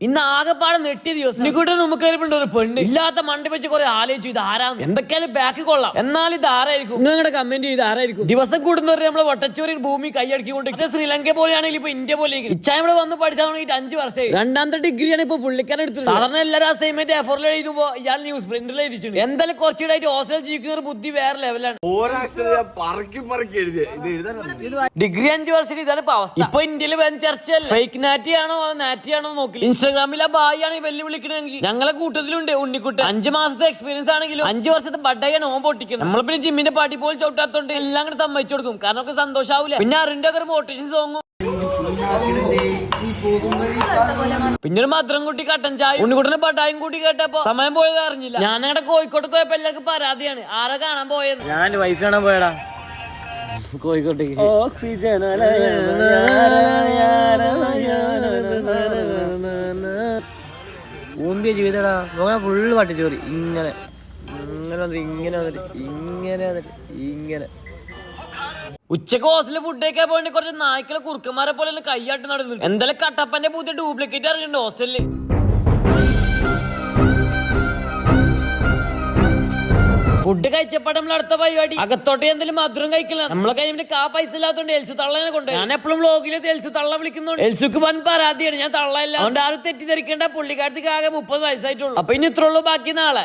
ഇന്ന് ആകെപ്പാടെ നെട്ടിയ ദിവസം നിക്കൂട്ട് നമുക്ക് ഒരു പെണ്ണ് ഇല്ലാത്ത മണ്ടി വെച്ച് കുറെ ആലോചിച്ചു ഇത് ആരാന്ന്. എന്തൊക്കെയാലും ബാക്ക് കൊള്ളാം, എന്നാൽ ഇത് ആരായിരിക്കും? നിങ്ങളുടെ കമന്റ് ചെയ്ത് ആരായിരിക്കും? ദിവസം കൂടുന്നവരെ നമ്മളെ വട്ടച്ചോറിൽ ഭൂമി കൈയടക്കിക്കൊണ്ട് ശ്രീലങ്ക പോലെയാണെങ്കിൽ ഇപ്പൊ ഇന്ത്യ പോലെ ഇച്ചായ ഇവിടെ വന്ന് പഠിച്ചാൽ 5 വർഷമായി. 2ാമത്തെ ഡിഗ്രിയാണ് ഇപ്പൊ പുള്ളിക്കാരൻ എടുത്തത്. സാധാരണ എല്ലാവരും അസൈൻമെന്റ് എഫോറിൽ എഴുതുമ്പോ ഇയാൾ ന്യൂസ് പ്രിന്റിൽ എഴുതിച്ചിട്ടുണ്ട്. എന്തായാലും കുറച്ചുകൂടായിട്ട് ഹോസ്റ്റലിൽ ജീവിക്കുന്ന ഒരു ബുദ്ധി വേറെ ലെവലാണ്. ഡിഗ്രി 5 വർഷം ഇതാണ് ഇപ്പൊ അവസ്ഥ. ഇപ്പൊ ഇന്ത്യയിൽ വൻ ചർച്ചയല്ല, ഫേക്ക് നാറ്റിയാണോ നാറ്റിയാണോ നോക്കി. ഇൻസ്റ്റാഗ്രാമിൽ ആ ബായിയാണ് വെല്ലുവിളിക്കണമെങ്കിൽ ഞങ്ങളെ കൂട്ടത്തിലുണ്ട് ഉണ്ണിക്കുട്ടൻ. 5 മാസത്തെ എക്സ്പീരിയൻസ് ആണെങ്കിലും 5 വർഷത്തെ ബഡ്ഡായ നോമ്പ് പൊട്ടിക്കണം. നമ്മൾ പിന്നെ ജിമ്മിന്റെ പാട്ടി പോലും ചവിട്ടാത്തോണ്ട് എല്ലാം കൂടെ സമ്മതിച്ചു കൊടുക്കും, കാരണം ഒക്കെ സന്തോഷാവൂല. പിന്നെ അറിന്റെ ഒക്കെ മോട്ടിവേഷൻ സോങ്ങും, പിന്നീട് മധുരം കൂട്ടി കട്ടൻ ചായ ഉണ്ണിക്കുട്ടനെ പട്ടായും കൂട്ടി കേട്ടപ്പോ സമയം പോയത് അറിഞ്ഞില്ല. ഞാനവിടെ കോഴിക്കോട്ട് പോയപ്പോ എല്ലാവർക്കും പരാതിയാണ് ആരെ കാണാൻ പോയത്. ഞാൻ വൈഫ് കാണാൻ പോയടാ കോഴിക്കോട്ടേക്ക്. ഓക്സിജൻ ഊമ്പിയ ജീവിതടാ, ഫുള്ള് പട്ടിച്ചോറി. ഇങ്ങനെ ഇങ്ങനെ വന്നിട്ട് ഇങ്ങനെ വന്നിട്ട് ഇങ്ങനെ വന്നിട്ട് ഇങ്ങനെ. ഉച്ചക്ക് ഹോസ്റ്റലിൽ ഫുഡ് കഴിക്കാൻ പോയിട്ട് കുറച്ച് നായ്ക്കളെ കുറുക്കന്മാരെ പോലെ കൈയാട്ട് നടന്നു. എന്തായാലും കട്ടപ്പന്റെ പുതിയ ഡ്യൂപ്ലിക്കേറ്റ് ഇറങ്ങിയിട്ടുണ്ട് ഹോസ്റ്റലില്. ഫുഡ് കഴിച്ചപ്പോൾ നമ്മൾ അടുത്ത പരിപാടി അകത്തോട്ട് എന്തെങ്കിലും മധുരം കഴിക്കില്ല. നമ്മളെ കഴിഞ്ഞ ആ പൈസ ഇല്ലാത്തോണ്ട് എൽസു തള്ളനെ കൊണ്ട് ഞാൻ എപ്പോഴും വ്ളോഗിൽ എൽസു തള്ള വിളിക്കുന്നുണ്ട്. എൽസുക്ക് വൻ പരാതിയാണ്, ഞാൻ തള്ളയില്ല. അതുകൊണ്ട് ആരും തെറ്റിദ്ധരിക്കേണ്ട, പുള്ളിക്കാരത്തേക്ക് ആകെ 30 വയസ്സായിട്ടുള്ളൂ. അപ്പൊ ഇനി ഇത്രയുള്ളൂ, ബാക്കി നാളെ.